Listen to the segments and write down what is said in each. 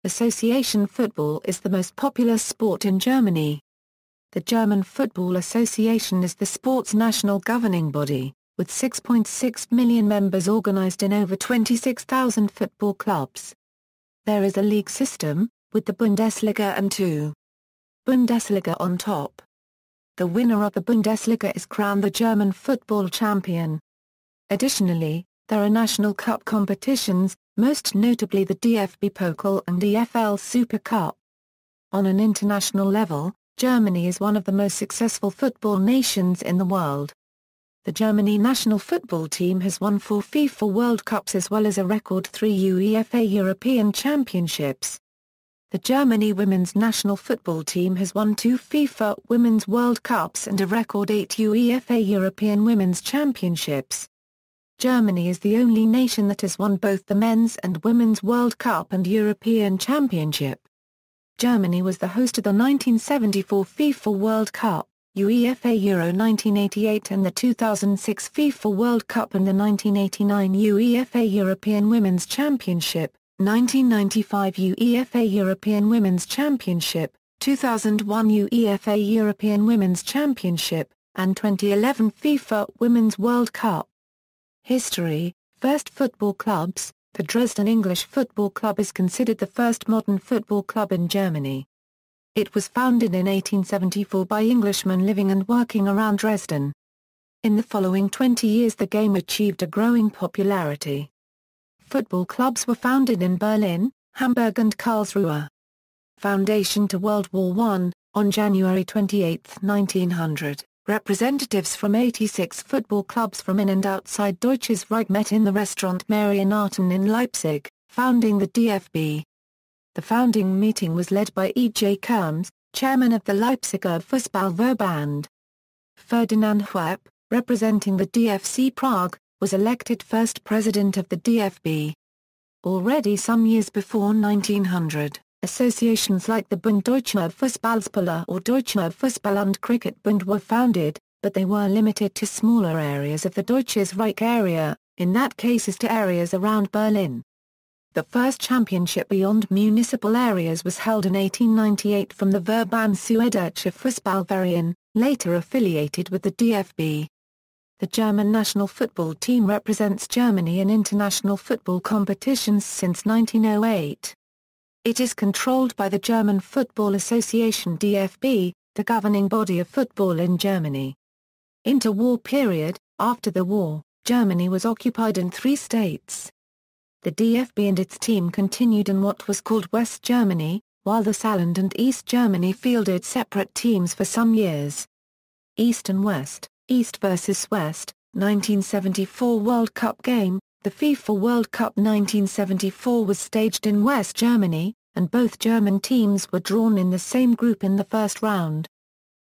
Association football is the most popular sport in Germany. The German Football Association is the sport's national governing body, with 6.6 million members organized in over 26,000 football clubs. There is a league system, with the Bundesliga and two Bundesliga on top. The winner of the Bundesliga is crowned the German football champion. Additionally, there are national cup competitions, most notably the DFB Pokal and EFL Super Cup. On an international level, Germany is one of the most successful football nations in the world. The Germany national football team has won 4 FIFA World Cups as well as a record 3 UEFA European Championships. The Germany women's national football team has won 2 FIFA Women's World Cups and a record 8 UEFA European Women's Championships. Germany is the only nation that has won both the Men's and Women's World Cup and European Championship. Germany was the host of the 1974 FIFA World Cup, UEFA Euro 1988 and the 2006 FIFA World Cup and the 1989 UEFA European Women's Championship, 1995 UEFA European Women's Championship, 2001 UEFA European Women's Championship, and 2011 FIFA Women's World Cup. History. First football clubs. The Dresden English Football Club is considered the first modern football club in Germany. It was founded in 1874 by Englishmen living and working around Dresden. In the following 20 years the game achieved a growing popularity. Football clubs were founded in Berlin, Hamburg and Karlsruhe. Foundation to World War I. On January 28, 1900. Representatives from 86 football clubs from in and outside Deutsches Reich met in the restaurant Marienarten in Leipzig, founding the DFB. The founding meeting was led by E. J. Kerms, chairman of the Leipziger Fußballverband. Ferdinand Huepp, representing the DFC Prague, was elected first president of the DFB. Already some years before 1900. Associations like the Bund Deutscher Fußballspieler or Deutscher Fußball and Cricket Bund were founded, but they were limited to smaller areas of the Deutsches Reich area, in that cases to areas around Berlin. The first championship beyond municipal areas was held in 1898 from the Verband Süddeutscher Fußballverein, later affiliated with the DFB. The German national football team represents Germany in international football competitions since 1908. It is controlled by the German Football Association DFB, the governing body of football in Germany. Interwar period. After the war, Germany was occupied in 3 states. The DFB and its team continued in what was called West Germany, while the Saarland and East Germany fielded separate teams for some years. East and West, East versus West, 1974 World Cup game. The FIFA World Cup 1974 was staged in West Germany, and both German teams were drawn in the same group in the first round.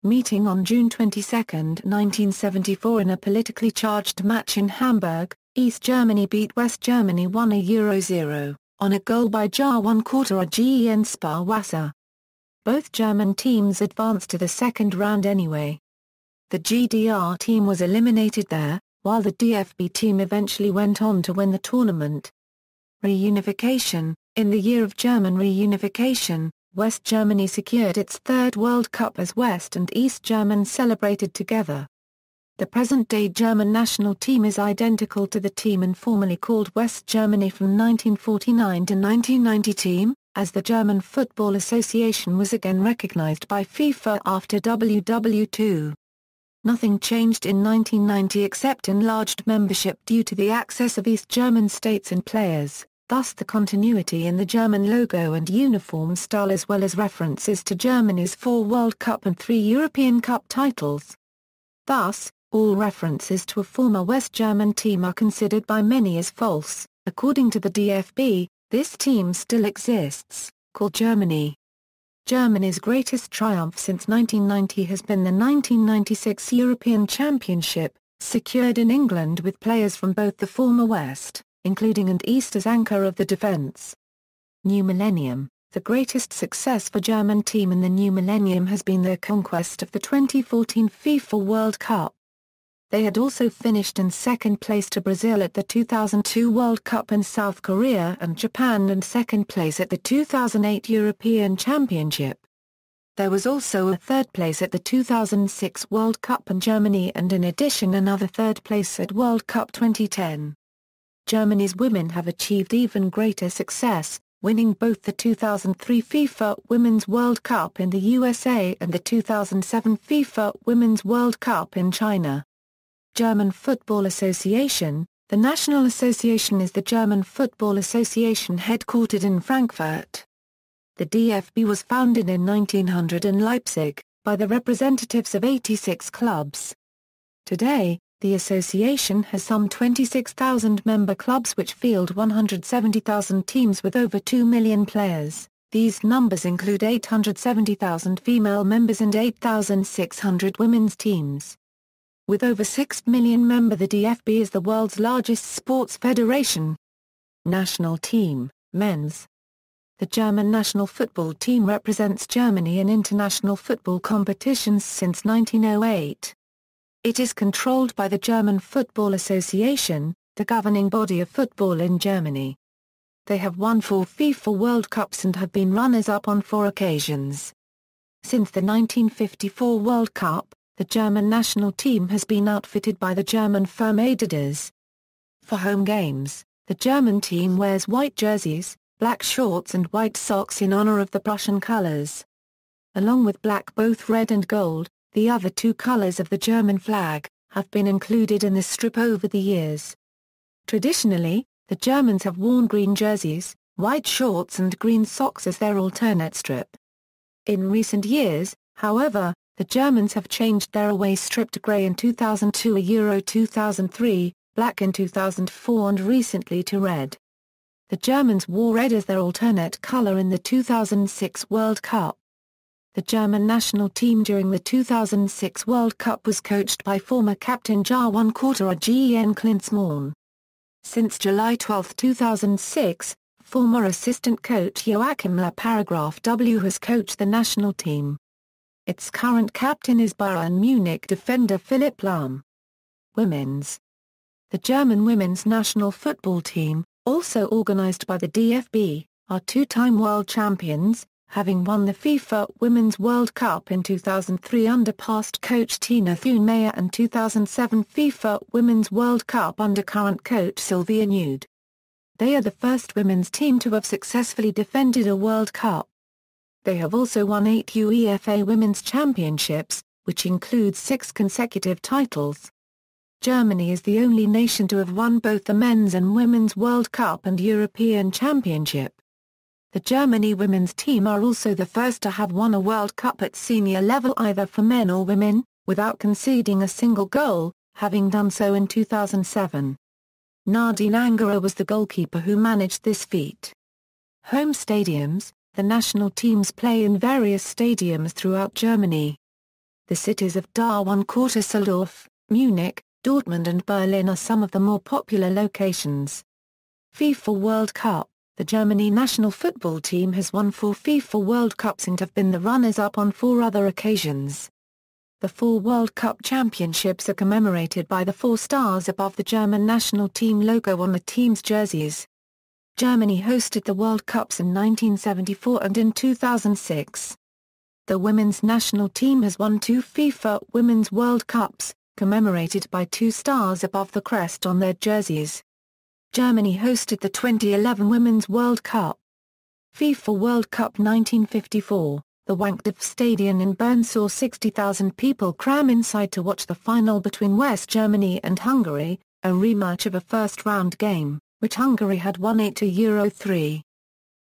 Meeting on June 22, 1974 in a politically charged match in Hamburg, East Germany beat West Germany 1-0, on a goal by Jahrwan Quarter Gen Sparwasser. Both German teams advanced to the second round anyway. The GDR team was eliminated there, while the DFB team eventually went on to win the tournament. Reunification. In the year of German reunification, West Germany secured its third World Cup as West and East Germans celebrated together. The present-day German national team is identical to the team informally called West Germany from 1949 to 1990 team, as the German Football Association was again recognized by FIFA after WW II. Nothing changed in 1990 except enlarged membership due to the access of East German states and players, thus the continuity in the German logo and uniform style as well as references to Germany's 4 World Cup and 3 European Cup titles. Thus, all references to a former West German team are considered by many as false. According to the DFB, this team still exists, called Germany. Germany's greatest triumph since 1990 has been the 1996 European Championship, secured in England with players from both the former West, including and East as anchor of the defence. New Millennium. The greatest success for German team in the new millennium has been their conquest of the 2014 FIFA World Cup. They had also finished in second place to Brazil at the 2002 World Cup in South Korea and Japan, and second place at the 2008 European Championship. There was also a third place at the 2006 World Cup in Germany, and in addition another third place at World Cup 2010. Germany's women have achieved even greater success, winning both the 2003 FIFA Women's World Cup in the USA and the 2007 FIFA Women's World Cup in China. German Football Association. The National Association is the German Football Association headquartered in Frankfurt. The DFB was founded in 1900 in Leipzig, by the representatives of 86 clubs. Today, the association has some 26,000 member clubs which field 170,000 teams with over 2 million players. These numbers include 870,000 female members and 8,600 women's teams. With over 6 million members, the DFB is the world's largest sports federation. National team, men's. The German national football team represents Germany in international football competitions since 1908. It is controlled by the German Football Association, the governing body of football in Germany. They have won 4 FIFA World Cups and have been runners-up on 4 occasions. Since the 1954 World Cup, the German national team has been outfitted by the German firm Adidas. For home games, the German team wears white jerseys, black shorts and white socks in honor of the Prussian colors. Along with black, both red and gold, the other 2 colors of the German flag, have been included in the strip over the years. Traditionally, the Germans have worn green jerseys, white shorts and green socks as their alternate strip. In recent years, however, the Germans have changed their away strip to grey in 2002, Euro 2003, black in 2004 and recently to red. The Germans wore red as their alternate color in the 2006 World Cup. The German national team during the 2006 World Cup was coached by former captain Jahn Gen Klinsmann. Since July 12, 2006, former assistant coach Joachim Le Paragraph W has coached the national team. Its current captain is Bayern Munich defender Philipp Lahm. Women's. The German women's national football team, also organized by the DFB, are 2-time world champions, having won the FIFA Women's World Cup in 2003 under past coach Tina Thune-Meyer and 2007 FIFA Women's World Cup under current coach Sylvia Nude. They are the first women's team to have successfully defended a World Cup. They have also won 8 UEFA Women's Championships, which includes 6 consecutive titles. Germany is the only nation to have won both the Men's and Women's World Cup and European Championship. The Germany women's team are also the first to have won a World Cup at senior level either for men or women, without conceding a single goal, having done so in 2007. Nadine Angerer was the goalkeeper who managed this feat. Home stadiums. The national teams play in various stadiums throughout Germany. The cities of Darwin, Düsseldorf, Munich, Dortmund and Berlin are some of the more popular locations. FIFA World Cup. The Germany national football team has won 4 FIFA World Cups and have been the runners-up on 4 other occasions. The 4 World Cup championships are commemorated by the 4 stars above the German national team logo on the team's jerseys. Germany hosted the World Cups in 1974 and in 2006. The women's national team has won 2 FIFA Women's World Cups, commemorated by 2 stars above the crest on their jerseys. Germany hosted the 2011 Women's World Cup. FIFA World Cup 1954, the Wankdorfstadion in Bern saw 60,000 people cram inside to watch the final between West Germany and Hungary, a rematch of a first-round game, which Hungary had won 8-3.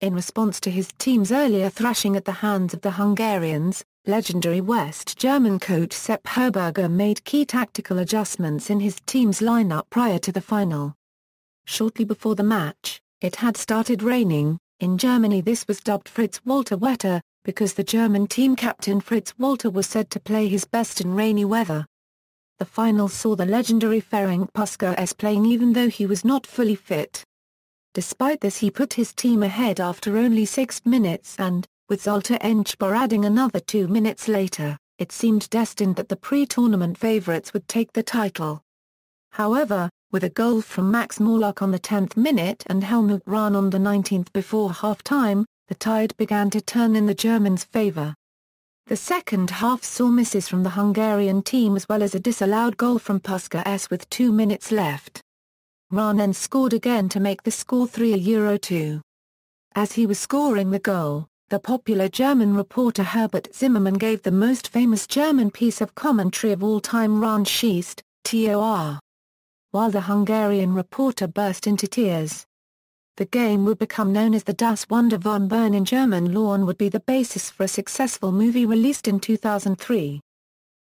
In response to his team's earlier thrashing at the hands of the Hungarians, legendary West German coach Sepp Herberger made key tactical adjustments in his team's lineup prior to the final. Shortly before the match, it had started raining. In Germany this was dubbed Fritz Walter Wetter, because the German team captain Fritz Walter was said to play his best in rainy weather. The final saw the legendary Ferenc Puskás playing even though he was not fully fit. Despite this he put his team ahead after only 6 minutes and, with Zoltán Enyesbár adding another 2 minutes later, it seemed destined that the pre-tournament favourites would take the title. However, with a goal from Max Morlock on the 10th minute and Helmut Rahn on the 19th before half-time, the tide began to turn in the Germans' favour. The second half saw misses from the Hungarian team as well as a disallowed goal from Puskas with 2 minutes left. Rahn then scored again to make the score 3-2. As he was scoring the goal, the popular German reporter Herbert Zimmermann gave the most famous German piece of commentary of all time: Rahn schießt, Tor. While the Hungarian reporter burst into tears. The game would become known as the Das Wunder von Bern in German law and would be the basis for a successful movie released in 2003.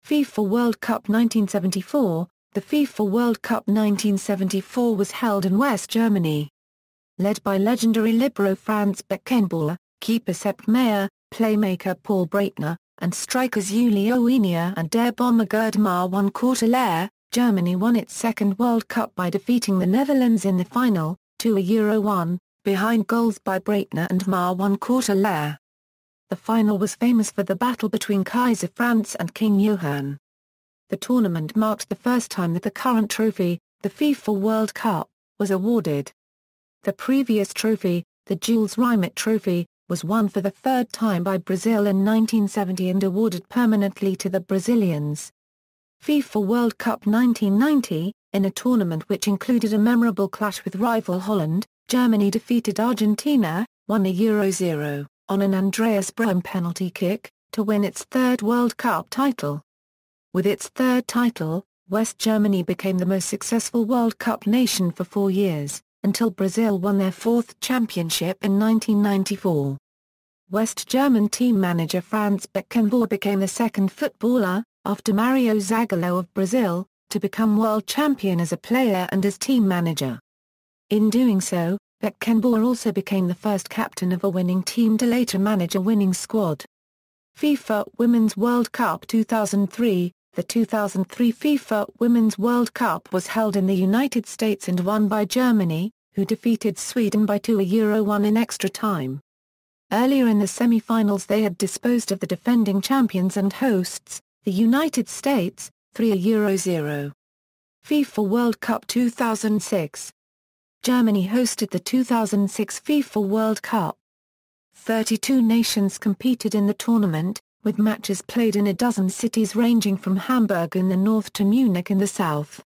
FIFA World Cup 1974. The FIFA World Cup 1974 was held in West Germany. Led by legendary libero Franz Beckenbauer, keeper Sepp Maier, playmaker Paul Breitner, and strikers Uli Oenia and Der Bomber Gerd Marwan Courteler, Germany won its second World Cup by defeating the Netherlands in the final, 2-1, behind goals by Breitner and Marwan Courteler. The final was famous for the battle between Kaiser Franz and King Johann. The tournament marked the first time that the current trophy, the FIFA World Cup, was awarded. The previous trophy, the Jules Rimet Trophy, was won for the third time by Brazil in 1970 and awarded permanently to the Brazilians. FIFA World Cup 1990, in a tournament which included a memorable clash with rival Holland, Germany defeated Argentina, 1-0, on an Andreas Brehme penalty kick, to win its third World Cup title. With its third title, West Germany became the most successful World Cup nation for 4 years, until Brazil won their fourth championship in 1994. West German team manager Franz Beckenbauer became the second footballer, after Mario Zagallo of Brazil, to become world champion as a player and as team manager. In doing so, Beckenbauer also became the first captain of a winning team to later manage a winning squad. FIFA Women's World Cup 2003. The 2003 FIFA Women's World Cup was held in the United States and won by Germany, who defeated Sweden by 2-1 in extra time. Earlier in the semi-finals they had disposed of the defending champions and hosts, the United States, 3-0. FIFA World Cup 2006. Germany hosted the 2006 FIFA World Cup. 32 nations competed in the tournament, with matches played in a dozen cities ranging from Hamburg in the north to Munich in the south.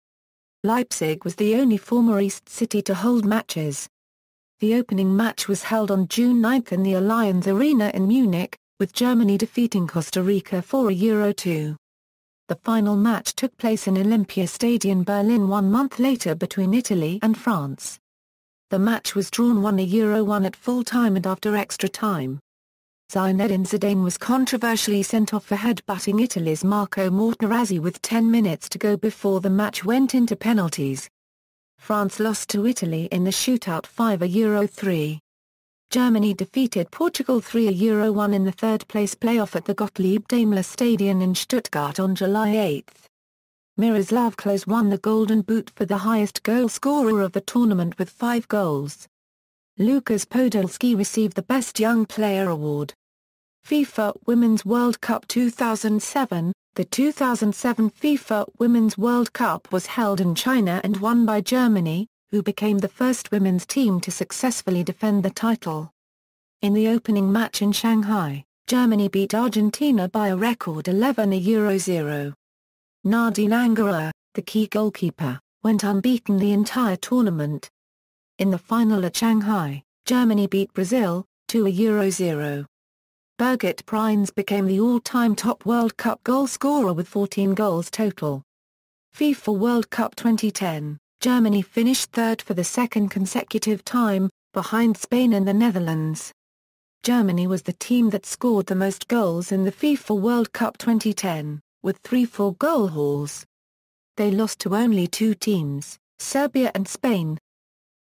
Leipzig was the only former East city to hold matches. The opening match was held on June 9 in the Allianz Arena in Munich, with Germany defeating Costa Rica 4-2. The final match took place in Olympiastadion Berlin 1 month later between Italy and France. The match was drawn 1-1 at full time and after extra time. Zinedine Zidane was controversially sent off for headbutting Italy's Marco Materazzi with 10 minutes to go before the match went into penalties. France lost to Italy in the shootout 5-3. Germany defeated Portugal 3-1 in the third-place playoff at the Gottlieb Daimler Stadion in Stuttgart on July 8. Miroslav Klose won the Golden Boot for the highest goal scorer of the tournament with 5 goals. Lukas Podolski received the Best Young Player award. FIFA Women's World Cup 2007. The 2007 FIFA Women's World Cup was held in China and won by Germany, who became the first women's team to successfully defend the title. In the opening match in Shanghai, Germany beat Argentina by a record 11-0. Nadine Angerer, the key goalkeeper, went unbeaten the entire tournament. In the final at Shanghai, Germany beat Brazil, 2-0. Birgit Prinz became the all-time top World Cup goal scorer with 14 goals total. FIFA World Cup 2010. Germany finished third for the second consecutive time, behind Spain and the Netherlands. Germany was the team that scored the most goals in the FIFA World Cup 2010, with 3 4-goal hauls. They lost to only 2 teams, Serbia and Spain.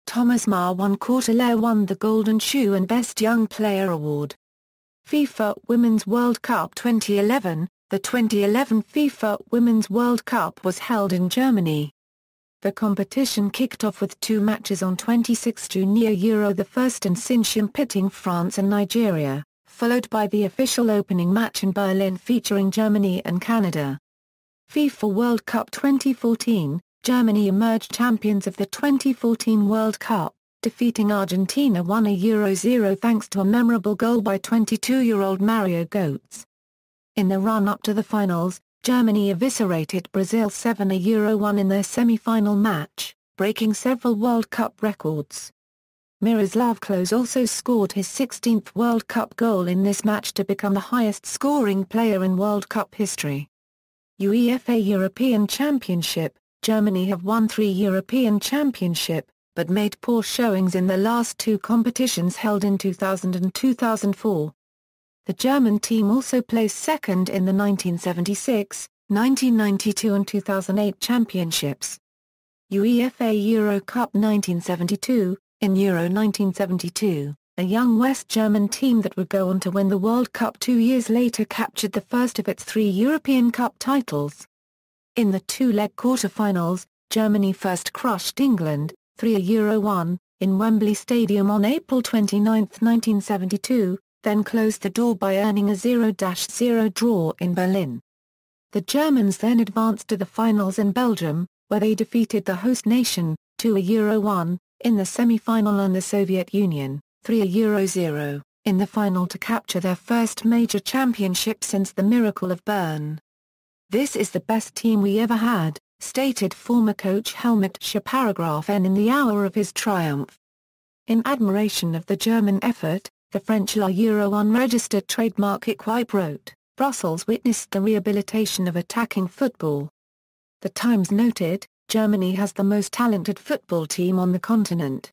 Thomas Marwan Courteler won the Golden Shoe and Best Young Player award. FIFA Women's World Cup 2011. The 2011 FIFA Women's World Cup was held in Germany. The competition kicked off with 2 matches on 26 June near Euro the first in Sincham pitting France and Nigeria, followed by the official opening match in Berlin featuring Germany and Canada. FIFA World Cup 2014, Germany emerged champions of the 2014 World Cup, defeating Argentina 1-0 thanks to a memorable goal by 22-year-old Mario Götze. In the run-up to the finals, Germany eviscerated Brazil 7-1 in their semi-final match, breaking several World Cup records. Miroslav Klose also scored his 16th World Cup goal in this match to become the highest-scoring player in World Cup history. UEFA European Championship, Germany have won 3 European Championship, but made poor showings in the last 2 competitions held in 2000 and 2004. The German team also placed second in the 1976, 1992 and 2008 championships. UEFA Euro Cup 1972, in Euro 1972, a young West German team that would go on to win the World Cup 2 years later captured the first of its 3 European Cup titles. In the 2-leg quarter-finals, Germany first crushed England, 3-1, in Wembley Stadium on April 29, 1972, then closed the door by earning a 0-0 draw in Berlin. The Germans then advanced to the finals in Belgium, where they defeated the host nation, 2-1, in the semi-final and the Soviet Union, 3-0, in the final to capture their first major championship since the Miracle of Bern. "This is the best team we ever had," stated former coach Helmut Schaap in the hour of his triumph. In admiration of the German effort, the French La Euro unregistered trademark Equipe wrote, "Brussels witnessed the rehabilitation of attacking football." The Times noted, "Germany has the most talented football team on the continent."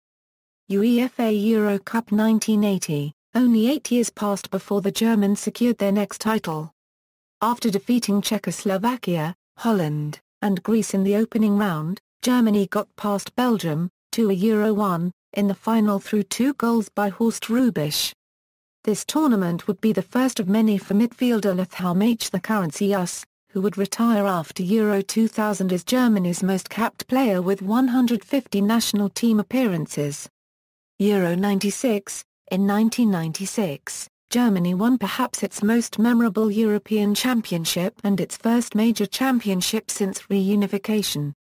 UEFA Euro Cup 1980, only 8 years passed before the Germans secured their next title. After defeating Czechoslovakia, Holland, and Greece in the opening round, Germany got past Belgium, 2-1, in the final through 2 goals by Horst Hrubesch. This tournament would be the first of many for midfielder Lothar Matthäus the Currency-Us, who would retire after Euro 2000 as Germany's most capped player with 150 national team appearances. Euro 96, in 1996. Germany won perhaps its most memorable European Championship and its first major championship since reunification.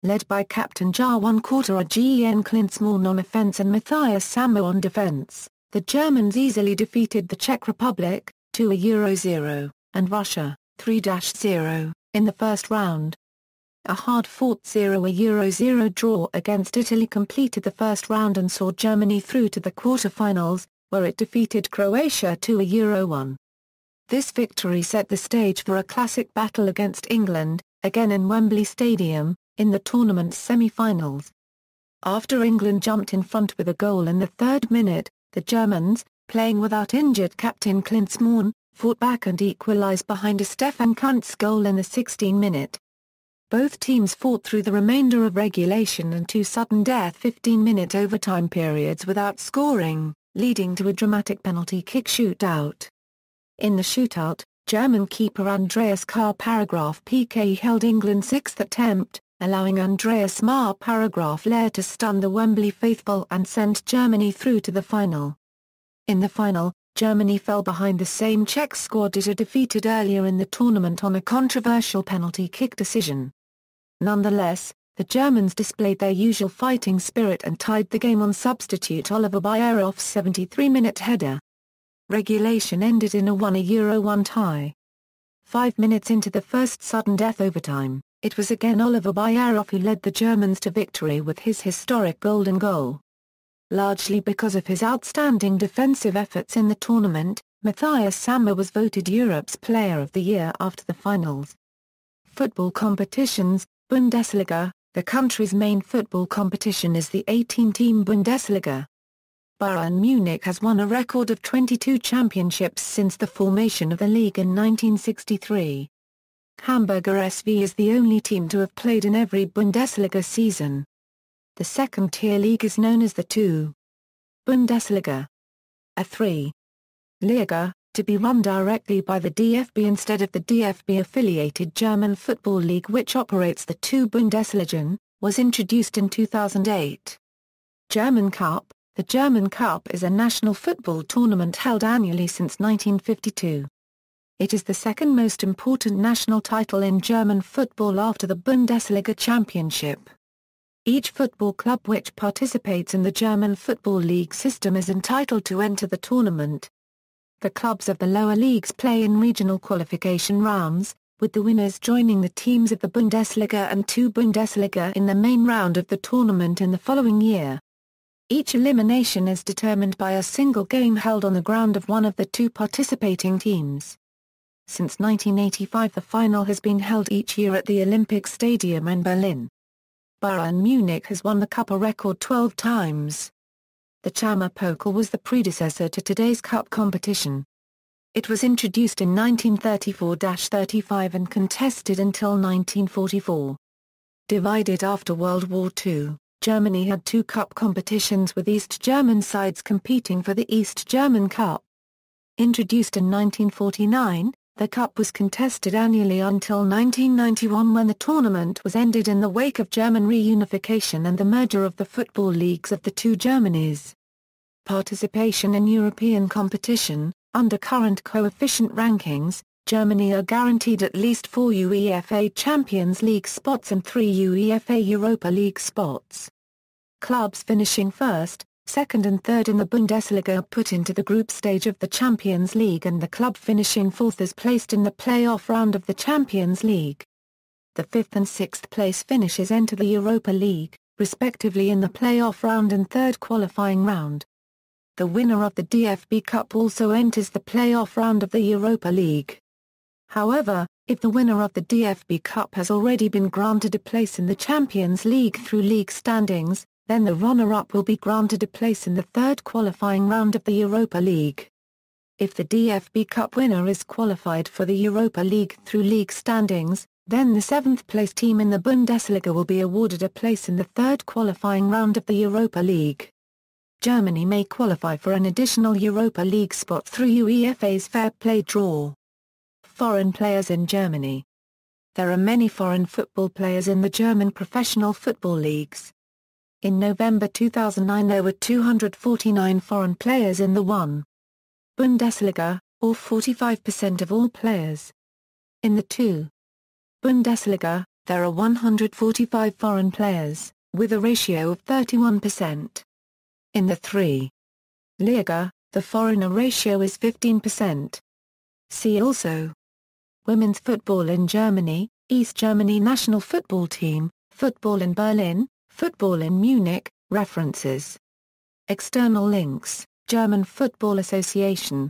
Led by captain Jarwan Quarter-Gen Klinsmann on offense and Matthias Sammer on defense, the Germans easily defeated the Czech Republic, 2-0, and Russia, 3-0, in the first round. A hard-fought 0-0 draw against Italy completed the first round and saw Germany through to the quarter-finals, where it defeated Croatia 2-1. This victory set the stage for a classic battle against England, again in Wembley Stadium, in the tournament's semi-finals. After England jumped in front with a goal in the 3rd minute, the Germans, playing without injured captain Klinsmann, fought back and equalised behind a Stefan Kuntz goal in the 16th minute. Both teams fought through the remainder of regulation and 2 sudden-death 15-minute overtime periods without scoring, leading to a dramatic penalty kick shootout. In the shootout, German keeper Andreas Karl-Piqué held England's 6th attempt, allowing Andreas Mar-Paragraph-Lair to stun the Wembley faithful and send Germany through to the final. In the final, Germany fell behind the same Czech squad it had defeated earlier in the tournament on a controversial penalty kick decision. Nonetheless, the Germans displayed their usual fighting spirit and tied the game on substitute Oliver Bierhoff's 73-minute header. Regulation ended in a 1-1 tie. 5 minutes into the first sudden-death overtime, it was again Oliver Bierhoff who led the Germans to victory with his historic golden goal. Largely because of his outstanding defensive efforts in the tournament, Matthias Sammer was voted Europe's Player of the Year after the finals. Football competitions, Bundesliga. The country's main football competition is the 18-team Bundesliga. Bayern Munich has won a record of 22 championships since the formation of the league in 1963. Hamburger SV is the only team to have played in every Bundesliga season. The second-tier league is known as the 2. Bundesliga. A 3. Liga, to be run directly by the DFB instead of the DFB-affiliated German Football League which operates the 2 Bundesligen, was introduced in 2008. German Cup, The German Cup is a national football tournament held annually since 1952. It is the second most important national title in German football after the Bundesliga championship. Each football club which participates in the German Football League system is entitled to enter the tournament. The clubs of the lower leagues play in regional qualification rounds, with the winners joining the teams of the Bundesliga and two Bundesliga in the main round of the tournament in the following year. Each elimination is determined by a single game held on the ground of one of the two participating teams. Since 1985 the final has been held each year at the Olympic Stadium in Berlin. Bayern Munich has won the cup a record 12 times. The Chammer Pokal was the predecessor to today's cup competition. It was introduced in 1934-35 and contested until 1944. Divided after World War II, Germany had two cup competitions with East German sides competing for the East German Cup. Introduced in 1949, the cup was contested annually until 1991 when the tournament was ended in the wake of German reunification and the merger of the football leagues of the two Germanys. Participation in European competition. Under current coefficient rankings, Germany are guaranteed at least 4 UEFA Champions League spots and 3 UEFA Europa League spots. Clubs finishing first, second and third in the Bundesliga are put into the group stage of the Champions League and the club finishing fourth is placed in the play-off round of the Champions League. The fifth and sixth place finishes enter the Europa League, respectively in the play-off round and third qualifying round. The winner of the DFB Cup also enters the play-off round of the Europa League. However, if the winner of the DFB Cup has already been granted a place in the Champions League through league standings, then the runner-up will be granted a place in the third qualifying round of the Europa League. If the DFB Cup winner is qualified for the Europa League through league standings, then the seventh-place team in the Bundesliga will be awarded a place in the third qualifying round of the Europa League. Germany may qualify for an additional Europa League spot through UEFA's fair play draw. Foreign players in Germany. There are many foreign football players in the German professional football leagues. In November 2009 there were 249 foreign players in the 1. Bundesliga, or 45% of all players. In the 2. Bundesliga, there are 145 foreign players, with a ratio of 31%. In the 3. Liga, the foreigner ratio is 15%. See also: Women's football in Germany, East Germany national football team, football in Berlin, football in Munich. References. External links: German Football Association.